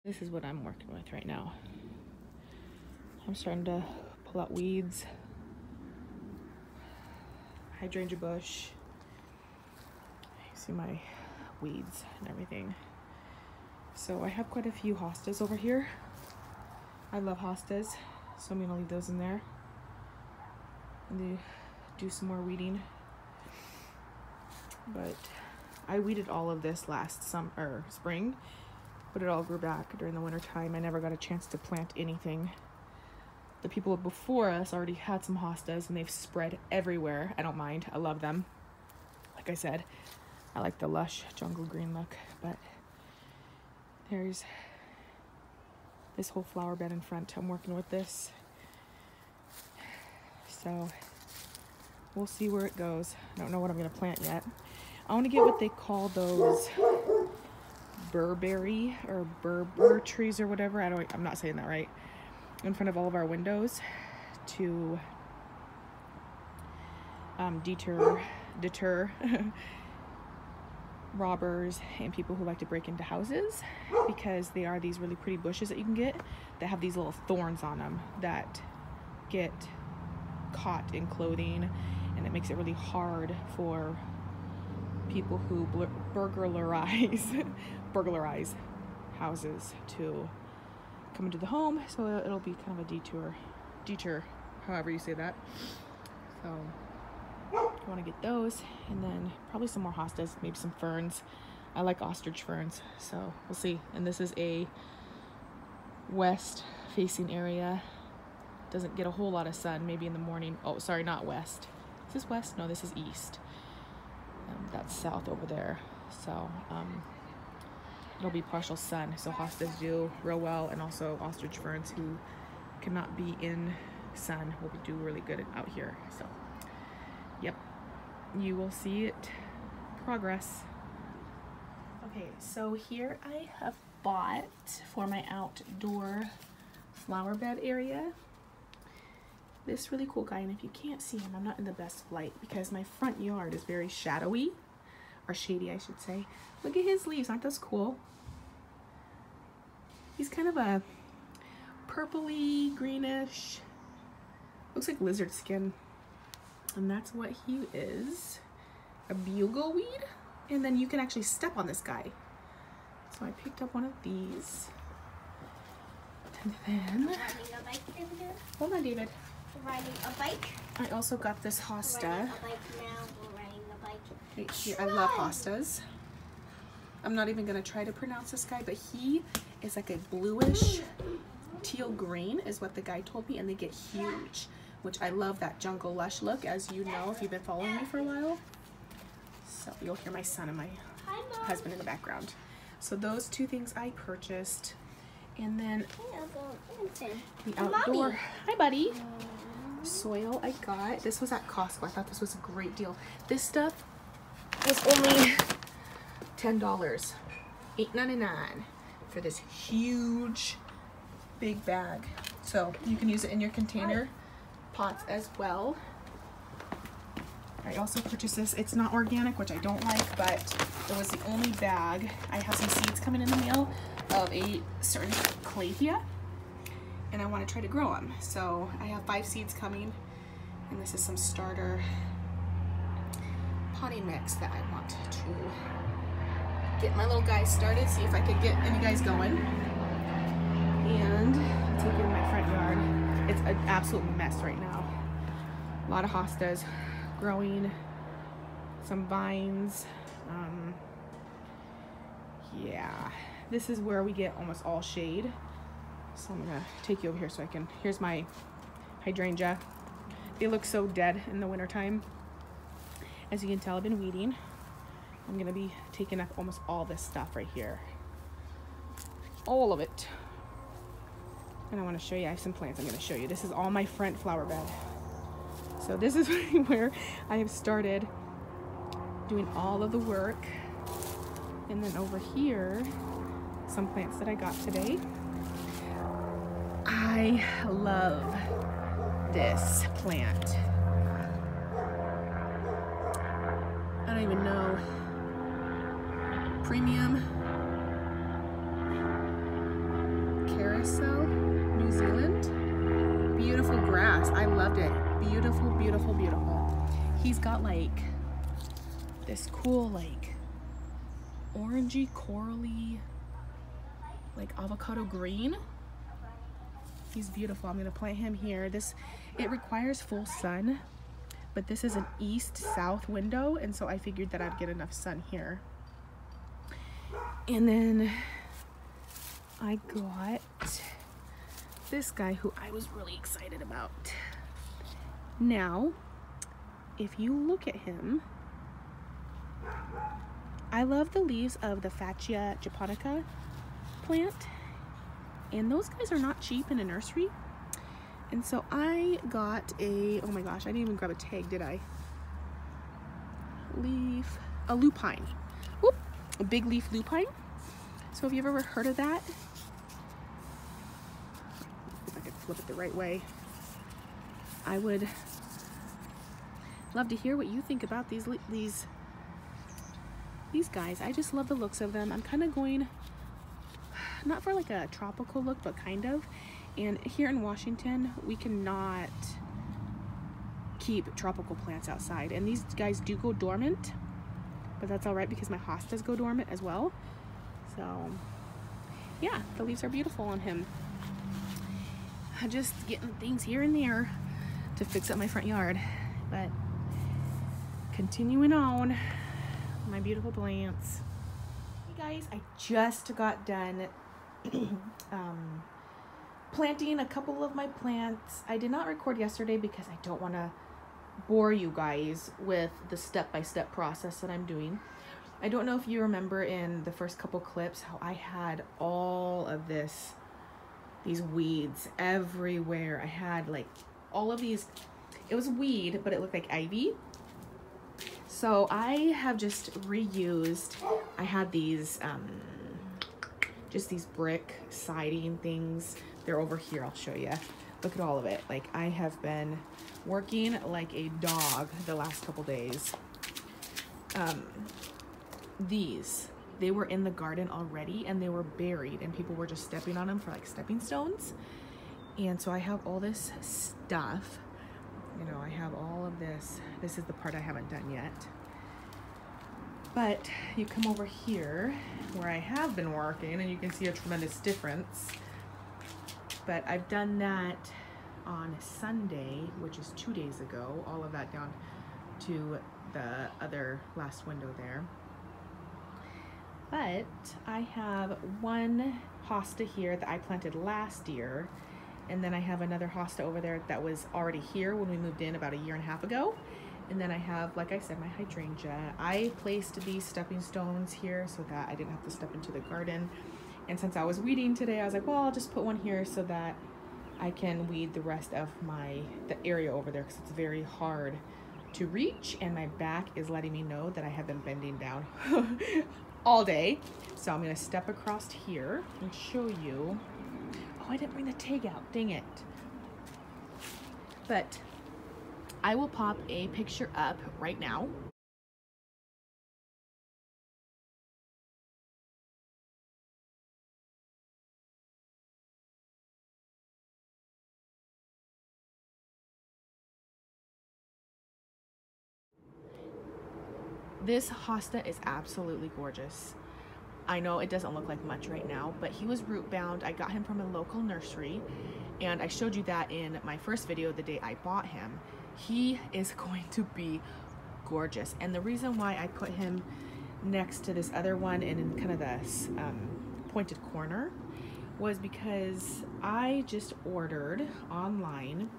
This is what I'm working with right now. I'm starting to pull out weeds, hydrangea bush. You see my weeds and everything. So I have quite a few hostas over here. I love hostas, so I'm gonna leave those in there and do some more weeding. But I weeded all of this last spring, but it all grew back during the winter time. I never got a chance to plant anything. The people before us already had some hostas and they've spread everywhere. I don't mind, I love them. Like I said, I like the lush jungle green look, but there's this whole flower bed in front. I'm working with this. So we'll see where it goes. I don't know what I'm gonna plant yet. I want to get what they call those Burberry or Berber trees or whatever. I'm not saying that right. In front of all of our windows to deter robbers and people who like to break into houses, because they are these really pretty bushes that you can get that have these little thorns on them that get caught in clothing, and it makes it really hard for people who burglarize houses to come into the home. So it'll be kind of a detour, however you say that. So I want to get those, and then probably some more hostas, maybe some ferns. I like ostrich ferns, so we'll see. And this is a west facing area. Doesn't get a whole lot of sun, maybe in the morning. Oh, sorry, not west. Is this west? No, this is east. That's south over there. So it'll be partial sun. So hostas do real well, and also ostrich ferns who cannot be in sun will do really good out here. So yep, you will see it progress. Okay, so here I have bought for my outdoor flower bed area this really cool guy, and if you can't see him, I'm not in the best light because my front yard is very shadowy, or shady I should say. Look at his leaves, aren't those cool? He's kind of a purpley greenish, looks like lizard skin, and that's what he is. A bugleweed, and then you can actually step on this guy. So I picked up one of these, and then hold on, David. Riding a bike. I also got this hosta. Riding a bike now. We're riding a bike. Right here. I love hostas. I'm not even gonna try to pronounce this guy, but he is like a bluish teal green is what the guy told me, and they get huge, which I love that jungle lush look, as you know if you've been following me for a while. So you'll hear my son and my husband in the background. So those two things I purchased. And then the outdoor, hi buddy, soil I got. This was at Costco. I thought this was a great deal. This stuff was only $10, $8.99 for this huge big bag. So you can use it in your container pots as well. I also purchased this. It's not organic, which I don't like, but it was the only bag. I have some seeds coming in the mail of a certain calathea, and I want to try to grow them. So I have 5 seeds coming, and this is some starter potting mix that I want to get my little guys started, see if I could get any guys going. And take it in my front yard. It's an absolute mess right now. A lot of hostas growing, some vines. Yeah, this is where we get almost all shade. So I'm gonna take you over here so I can, here's my hydrangea. They look so dead in the wintertime. As you can tell, I've been weeding. I'm gonna be taking up almost all this stuff right here. All of it. And I wanna show you, I have some plants I'm gonna show you. This is all my front flower bed. So this is where I have started doing all of the work. And then over here, some plants that I got today. I love this plant. I don't even know. Premium Carousel, New Zealand. Beautiful grass. I loved it. Beautiful, beautiful, beautiful. He's got like this cool like orangey, corally, like avocado green. He's beautiful. I'm gonna plant him here. It requires full sun, but this is an east-south window, and so I figured that I'd get enough sun here. And then I got this guy who I was really excited about. Now, if you look at him, I love the leaves of the Fascia japonica plant, and those guys are not cheap in a nursery. And so I got oh my gosh, I didn't even grab a tag, did I? A lupine. Whoop, a big leaf lupine. So have you ever heard of that? If I could flip it the right way. I would love to hear what you think about these guys. I just love the looks of them. I'm kind of going, not for like a tropical look, but kind of. And here in Washington, we cannot keep tropical plants outside. And these guys do go dormant, but that's all right because my hostas go dormant as well. So yeah, the leaves are beautiful on him. I'm just getting things here and there to fix up my front yard. But continuing on, my beautiful plants. Hey guys, I just got done planting a couple of my plants. I did not record yesterday because I don't want to bore you guys with the step-by-step process that I'm doing. I don't know if you remember in the first couple clips how I had all of these weeds everywhere. I had like all of these, it was weed, but it looked like ivy. So I have just reused, I had these, just these brick siding things. They're over here, I'll show you. Look at all of it. Like I have been working like a dog the last couple days. They were in the garden already and they were buried and people were just stepping on them for like stepping stones. And so I have all this stuff. You know, I have all of this. This is the part I haven't done yet. But you come over here where I have been working and you can see a tremendous difference. But I've done that on Sunday, which is 2 days ago, all of that down to the other last window there. But I have one hosta here that I planted last year, and then I have another hosta over there that was already here when we moved in about 1.5 years ago. And then I have, like I said, my hydrangea. I placed these stepping stones here so that I didn't have to step into the garden. And since I was weeding today, I was like, well, I'll just put one here so that I can weed the rest of the area over there because it's very hard to reach. And my back is letting me know that I have been bending down all day. So I'm gonna step across here and show you. Oh, I didn't bring the tag out, dang it. But I will pop a picture up right now. This hosta is absolutely gorgeous. I know it doesn't look like much right now, but he was root bound. I got him from a local nursery, and I showed you that in my first video the day I bought him. He is going to be gorgeous, and the reason why I put him next to this other one and in kind of this pointed corner was because I just ordered online.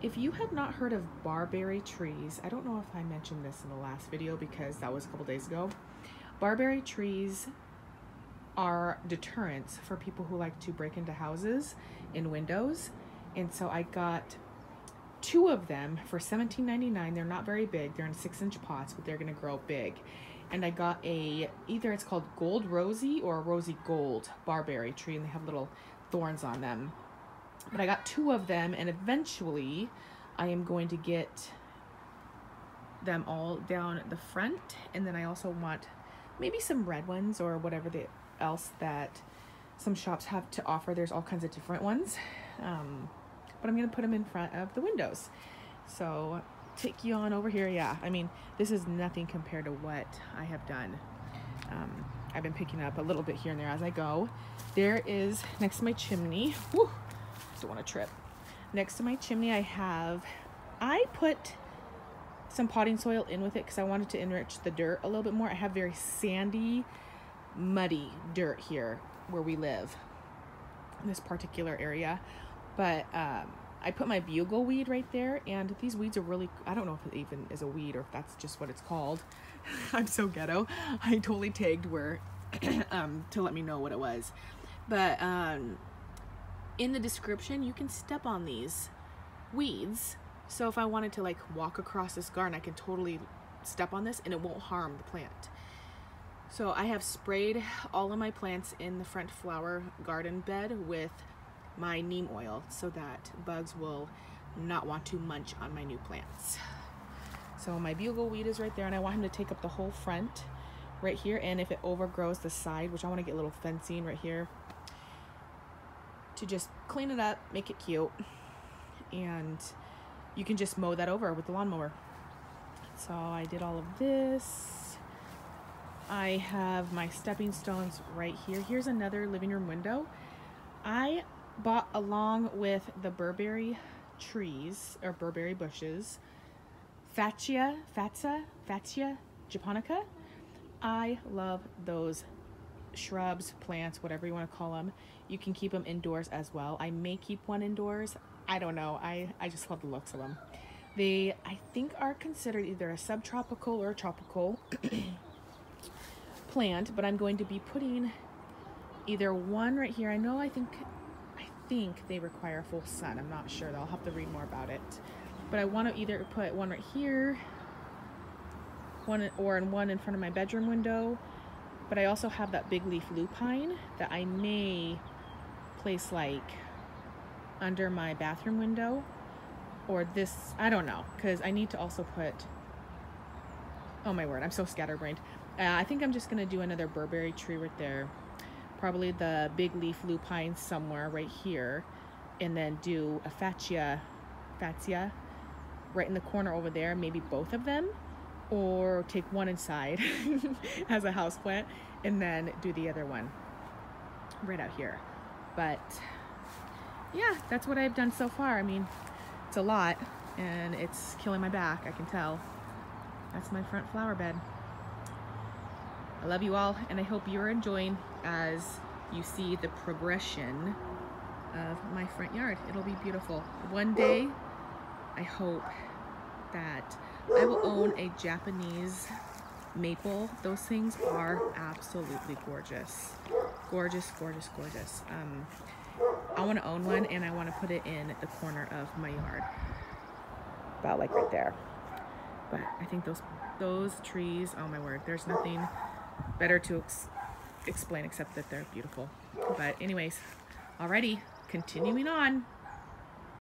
If you have not heard of barberry trees, I don't know if I mentioned this in the last video because that was a couple days ago. Barberry trees are deterrents for people who like to break into houses in windows. And so I got 2 of them for $17.99. They're not very big. They're in 6-inch pots, but they're gonna grow big. And I got either it's called Gold Rosy or a Rosy Gold barberry tree, and they have little thorns on them. But I got 2 of them, and eventually I am going to get them all down the front. And then I also want maybe some red ones or whatever else that some shops have to offer. There's all kinds of different ones. But I'm going to put them in front of the windows. So take you on over here. Yeah, I mean, this is nothing compared to what I have done. I've been picking up a little bit here and there as I go. There is, next to my chimney, whew, don't want to trip. Next to my chimney, I put some potting soil in with it because I wanted to enrich the dirt a little bit more. I have very sandy, muddy dirt here where we live in this particular area. But I put my bugle weed right there, and these weeds are really, I don't know if it even is a weed or if that's just what it's called. I'm so ghetto. I totally tagged where to let me know what it was. But in the description, you can step on these weeds. So if I wanted to like walk across this garden, I can totally step on this and it won't harm the plant. So I have sprayed all of my plants in the front flower garden bed with my neem oil so that bugs will not want to munch on my new plants. So my bugle weed is right there, and I want him to take up the whole front right here, and if it overgrows the side, which I want to get a little fencing right here to just clean it up, make it cute, and you can just mow that over with the lawnmower. So I did all of this. I have my stepping stones right here. Here's another living room window. I bought, along with the Burberry trees or Burberry bushes, Fatsia japonica. I love those shrubs, plants, whatever you want to call them. You can keep them indoors as well. I may keep one indoors. I don't know. I just love the looks of them. They, I think, are considered either a subtropical or a tropical plant, but I'm going to be putting either one right here. I think they require full sun. I'm not sure. I'll have to read more about it. But I want to either put one right here, one in front of my bedroom window. But I also have that big leaf lupine that I may place like under my bathroom window, or this, I don't know, because I need to also put, oh my word, I'm so scatterbrained. I think I'm just going to do another Burberry tree right there. Probably the big leaf lupine somewhere right here, and then do a fatsia right in the corner over there, maybe both of them, or take one inside as a house plant and then do the other one right out here. But yeah, that's what I've done so far. I mean, it's a lot and it's killing my back, I can tell. That's my front flower bed. I love you all, and I hope you're enjoying as you see the progression of my front yard. It'll be beautiful. One day, I hope that I will own a Japanese maple. Those things are absolutely gorgeous. Gorgeous, gorgeous, gorgeous. I want to own one, and I want to put it in the corner of my yard. About like right there. But I think those trees, oh my word, there's nothing better to explain except that they're beautiful. But anyways, alrighty, continuing on.